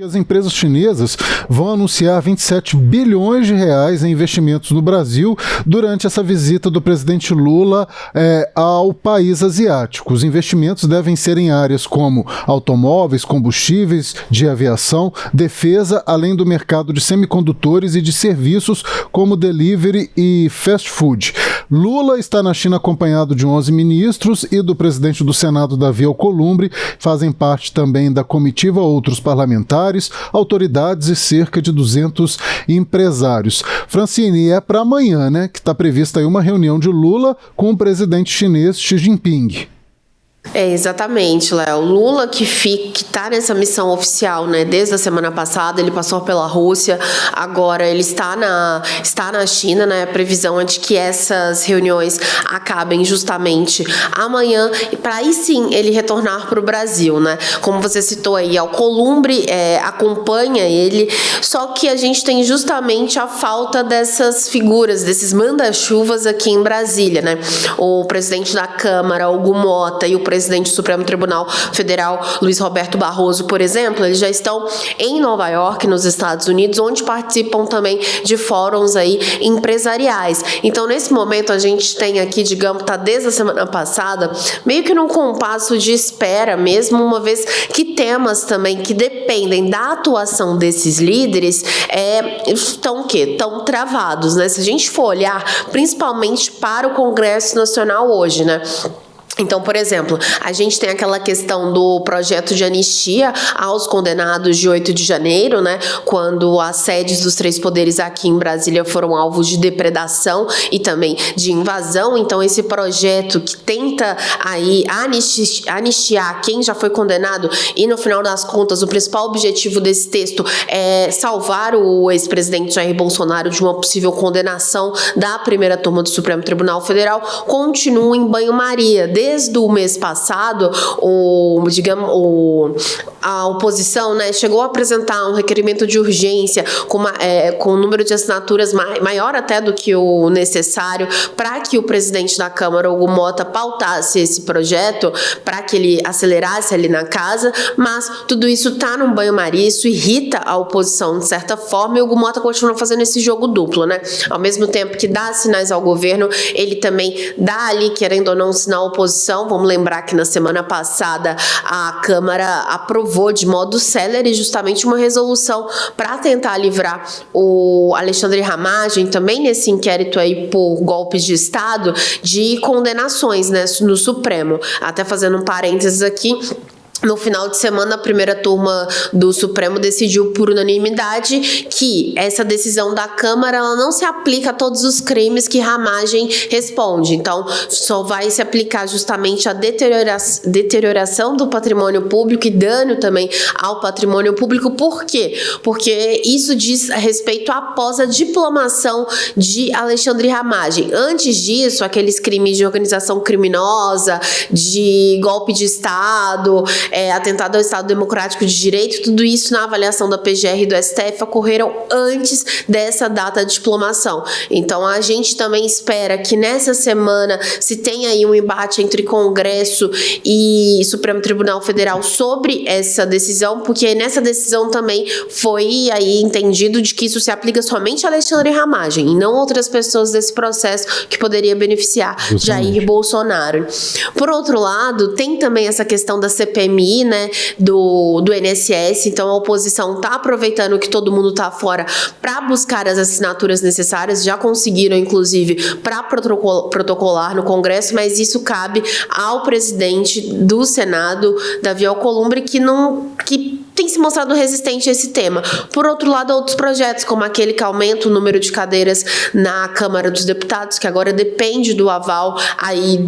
As empresas chinesas vão anunciar 27 bilhões de reais em investimentos no Brasil durante essa visita do presidente Lula ao país asiático. Os investimentos devem ser em áreas como automóveis, combustíveis, de aviação, defesa, além do mercado de semicondutores e de serviços como delivery e fast food. Lula está na China acompanhado de 11 ministros e do presidente do Senado, Davi Alcolumbre. Fazem parte também da comitiva outros parlamentares, autoridades e cerca de 200 empresários. Francine, é para amanhã, né, que está prevista aí uma reunião de Lula com o presidente chinês Xi Jinping. Exatamente, Léo. Lula que está nessa missão oficial, né? Desde a semana passada, ele passou pela Rússia, agora ele está na China, né? A previsão é de que essas reuniões acabem justamente amanhã, para aí sim ele retornar para o Brasil, né? Como você citou aí, Alcolumbre acompanha ele, só que a gente tem justamente a falta dessas figuras, desses manda-chuvas aqui em Brasília, né? O presidente da Câmara, Hugo Mota, e o presidente do Supremo Tribunal Federal, Luiz Roberto Barroso, por exemplo, eles já estão em Nova York, nos Estados Unidos, onde participam também de fóruns aí empresariais. Então, nesse momento, a gente tem aqui, digamos, tá desde a semana passada, meio que num compasso de espera mesmo, uma vez que temas também que dependem da atuação desses líderes estão travados, né? Se a gente for olhar principalmente para o Congresso Nacional hoje, né? Então, por exemplo, a gente tem aquela questão do projeto de anistia aos condenados de 8 de janeiro, né? Quando as sedes dos 3 poderes aqui em Brasília foram alvos de depredação e também de invasão. Então, esse projeto que tenta aí anistiar quem já foi condenado e, no final das contas, o principal objetivo desse texto é salvar o ex-presidente Jair Bolsonaro de uma possível condenação da primeira turma do Supremo Tribunal Federal, continua em banho-maria. Desde o mês passado, a oposição, né, chegou a apresentar um requerimento de urgência com um número de assinaturas maior até do que o necessário para que o presidente da Câmara, Hugo Mota, pautasse esse projeto, para que ele acelerasse ali na casa, mas tudo isso está num banho-maria, isso irrita a oposição de certa forma, e o Hugo Mota continua fazendo esse jogo duplo, né? Ao mesmo tempo que dá sinais ao governo, ele também dá ali, querendo ou não, um sinal à oposição. Vamos lembrar que na semana passada a Câmara aprovou de modo célere justamente uma resolução para tentar livrar o Alexandre Ramagem, também nesse inquérito aí por golpes de Estado, de condenações, né, no Supremo. Até fazendo um parênteses aqui, no final de semana, a primeira turma do Supremo decidiu por unanimidade que essa decisão da Câmara ela não se aplica a todos os crimes que Ramagem responde. Então, só vai se aplicar justamente a deterioração do patrimônio público e dano também ao patrimônio público. Por quê? Porque isso diz respeito após a diplomação de Alexandre Ramagem. Antes disso, aqueles crimes de organização criminosa, de golpe de Estado, atentado ao Estado Democrático de Direito, tudo isso na avaliação da PGR e do STF ocorreram antes dessa data de diplomação. Então a gente também espera que nessa semana se tenha aí um embate entre Congresso e Supremo Tribunal Federal sobre essa decisão, porque nessa decisão também foi aí entendido de que isso se aplica somente a Alexandre Ramagem e não outras pessoas desse processo que poderia beneficiar Jair Bolsonaro. Por outro lado, tem também essa questão da CPMI, né, do INSS, então a oposição está aproveitando que todo mundo está fora para buscar as assinaturas necessárias, já conseguiram inclusive para protocolar no Congresso, mas isso cabe ao presidente do Senado, Davi Alcolumbre, que tem se mostrado resistente a esse tema. Por outro lado, outros projetos, como aquele que aumenta o número de cadeiras na Câmara dos Deputados, que agora depende do aval aí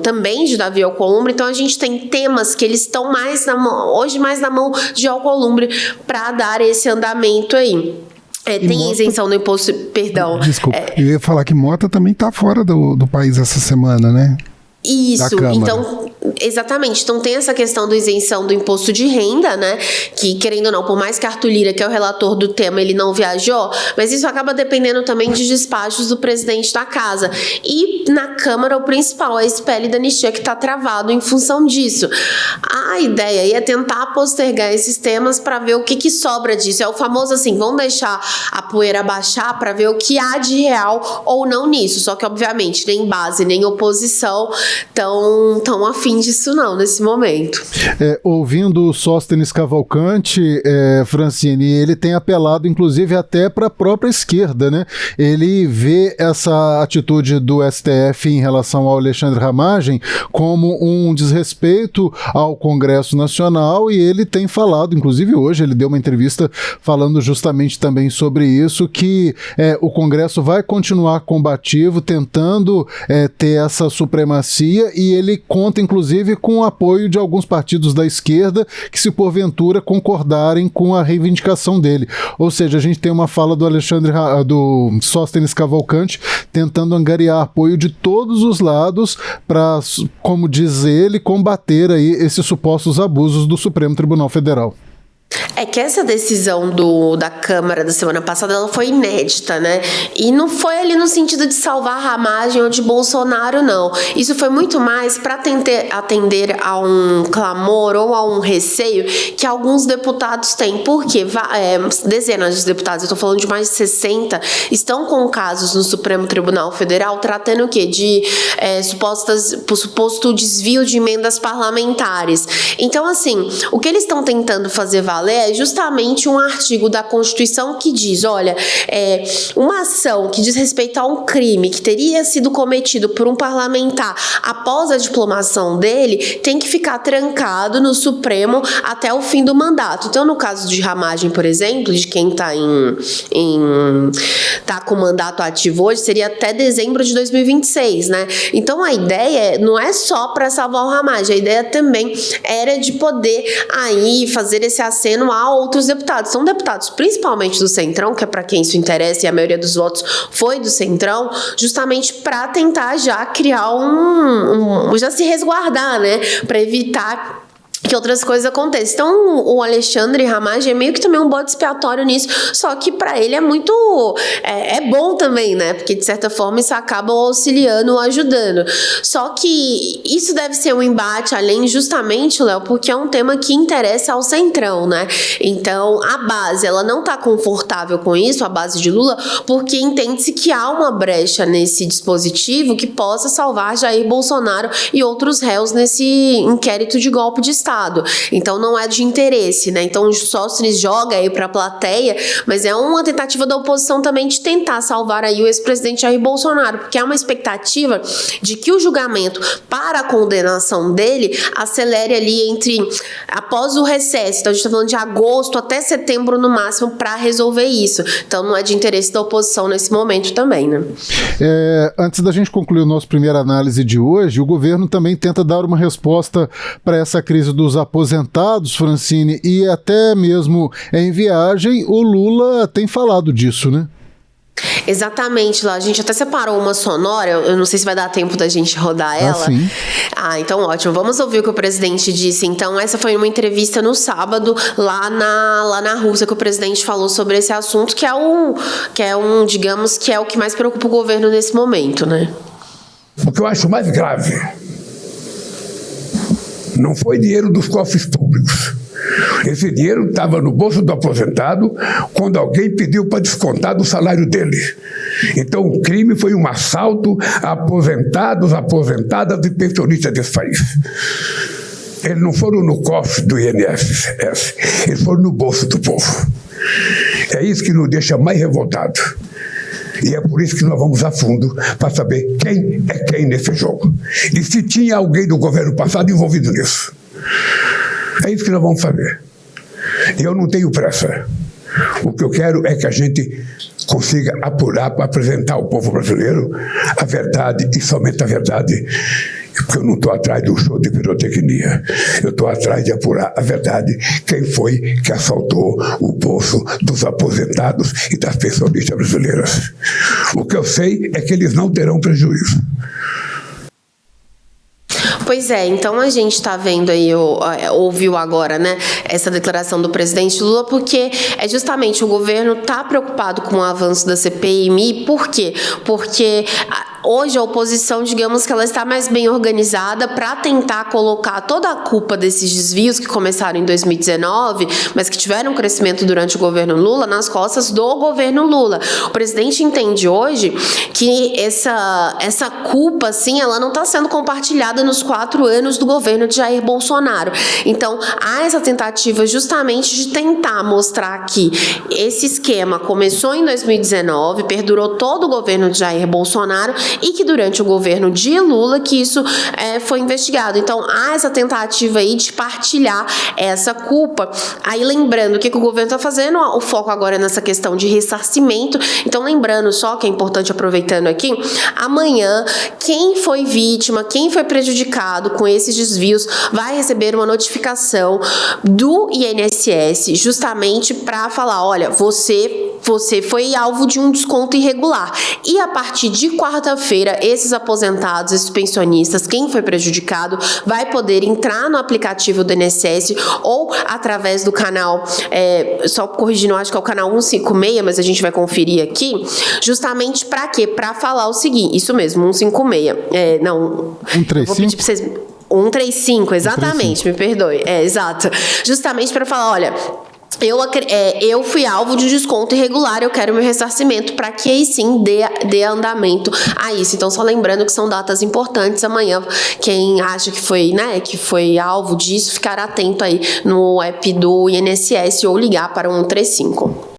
também de Davi Alcolumbre. Então a gente tem temas que eles estão mais na mão de Alcolumbre para dar esse andamento aí. Tem Mota, isenção no imposto, perdão. Desculpa, eu ia falar que Mota também está fora do país essa semana, né? Isso, então Exatamente, então tem essa questão da isenção do imposto de renda, né, que querendo ou não, por mais que Arthur Lira, que é o relator do tema, ele não viajou, mas isso acaba dependendo também de despachos do presidente da casa, e na Câmara o principal é esse PL da anistia que está travado em função disso. A ideia aí é tentar postergar esses temas para ver o que sobra disso, é o famoso assim, vamos deixar a poeira baixar para ver o que há de real ou não nisso, só que obviamente nem base, nem oposição tão afim disso não, nesse momento. Ouvindo o Sóstenes Cavalcante, Francine, ele tem apelado inclusive até para a própria esquerda, né? Ele vê essa atitude do STF em relação ao Alexandre Ramagem como um desrespeito ao Congresso Nacional, e ele tem falado, inclusive hoje ele deu uma entrevista falando justamente também sobre isso, que o Congresso vai continuar combativo, tentando ter essa supremacia, e ele conta inclusive com o apoio de alguns partidos da esquerda que, se porventura concordarem com a reivindicação dele. Ou seja, a gente tem uma fala do Sóstenes Cavalcante tentando angariar apoio de todos os lados para, como diz ele, combater aí esses supostos abusos do Supremo Tribunal Federal. É que essa decisão da Câmara da semana passada, ela foi inédita, né? E não foi ali no sentido de salvar Ramagem ou de Bolsonaro, não. Isso foi muito mais para atender a um clamor ou a um receio que alguns deputados têm. Porque dezenas de deputados, eu estou falando de mais de 60, estão com casos no Supremo Tribunal Federal tratando o quê? De suposto desvio de emendas parlamentares. Então, assim, o que eles estão tentando fazer valer é justamente um artigo da Constituição que diz, olha, uma ação que diz respeito a um crime que teria sido cometido por um parlamentar após a diplomação dele, tem que ficar trancado no Supremo até o fim do mandato. Então, no caso de Ramagem, por exemplo, de quem está tá com mandato ativo hoje, seria até dezembro de 2026, né? Então, a ideia não é só para salvar o Ramagem, a ideia também era de poder aí fazer esse aceno a outros deputados. São deputados principalmente do Centrão, que é para quem isso interessa, e a maioria dos votos foi do Centrão, justamente para tentar já criar já se resguardar, né? Para evitar que outras coisas aconteçam. Então, o Alexandre Ramagem é meio que também um bode expiatório nisso, só que para ele é muito... É bom também, né? Porque, de certa forma, isso acaba auxiliando, ajudando. Só que isso deve ser um embate, além justamente, Léo, porque é um tema que interessa ao Centrão, né? Então, a base, ela não está confortável com isso, a base de Lula, porque entende-se que há uma brecha nesse dispositivo que possa salvar Jair Bolsonaro e outros réus nesse inquérito de golpe de Estado. Então não é de interesse, né? Então o Sóstenes joga aí para a plateia, mas é uma tentativa da oposição também de tentar salvar aí o ex-presidente Jair Bolsonaro, porque há uma expectativa de que o julgamento para a condenação dele acelere ali após o recesso. Então a gente está falando de agosto até setembro no máximo para resolver isso. Então não é de interesse da oposição nesse momento também, né? Antes da gente concluir o nosso primeira análise de hoje, o governo também tenta dar uma resposta para essa crise dos aposentados, Francine, e até mesmo em viagem, o Lula tem falado disso, né? Exatamente, lá a gente até separou uma sonora, eu não sei se vai dar tempo da gente rodar ela. Sim. Então ótimo, vamos ouvir o que o presidente disse. Então essa foi uma entrevista no sábado lá na Rússia, que o presidente falou sobre esse assunto, que é digamos, que é o que mais preocupa o governo nesse momento, né? O que eu acho mais grave não foi dinheiro dos cofres públicos. Esse dinheiro estava no bolso do aposentado quando alguém pediu para descontar do salário dele. Então o crime foi um assalto a aposentados, aposentadas e pensionistas desse país. Eles não foram no cofre do INSS, eles foram no bolso do povo. É isso que nos deixa mais revoltados. E é por isso que nós vamos a fundo para saber quem é quem nesse jogo. E se tinha alguém do governo passado envolvido nisso. É isso que nós vamos fazer. Eu não tenho pressa. O que eu quero é que a gente consiga apurar para apresentar ao povo brasileiro a verdade e somente a verdade. Porque eu não estou atrás do show de pirotecnia. Eu estou atrás de apurar a verdade. Quem foi que assaltou o bolso dos aposentados e das pensionistas brasileiras? O que eu sei é que eles não terão prejuízo. Pois é, então a gente está vendo aí, ouviu agora, né, essa declaração do presidente Lula, porque é justamente o governo está preocupado com o avanço da CPMI. Por quê? Porque hoje a oposição, digamos que ela está mais bem organizada para tentar colocar toda a culpa desses desvios que começaram em 2019, mas que tiveram um crescimento durante o governo Lula, nas costas do governo Lula. O presidente entende hoje que essa culpa, assim, ela não está sendo compartilhada nos 4 anos do governo de Jair Bolsonaro. Então, há essa tentativa justamente de tentar mostrar que esse esquema começou em 2019, perdurou todo o governo de Jair Bolsonaro e que durante o governo de Lula que isso foi investigado. Então, há essa tentativa aí de partilhar essa culpa. Aí, lembrando o que o governo está fazendo, o foco agora é nessa questão de ressarcimento. Então, lembrando só que é importante, aproveitando aqui, amanhã, quem foi vítima, quem foi prejudicado com esses desvios, vai receber uma notificação do INSS, justamente para falar, olha, você foi alvo de um desconto irregular. E a partir de quarta-feira, esses aposentados, esses pensionistas, quem foi prejudicado, vai poder entrar no aplicativo do INSS ou através do canal, só corrigindo, acho que é o canal 156, mas a gente vai conferir aqui, justamente para quê? Para falar o seguinte, isso mesmo, 156, não... 135? Eu vou pedir para vocês... 135, exatamente, 135. Me perdoe, exato. Justamente para falar, olha... Eu fui alvo de um desconto irregular, eu quero meu ressarcimento para que aí sim dê andamento a isso. Então, só lembrando que são datas importantes. Amanhã, quem acha que foi alvo disso, ficar atento aí no app do INSS ou ligar para o 135.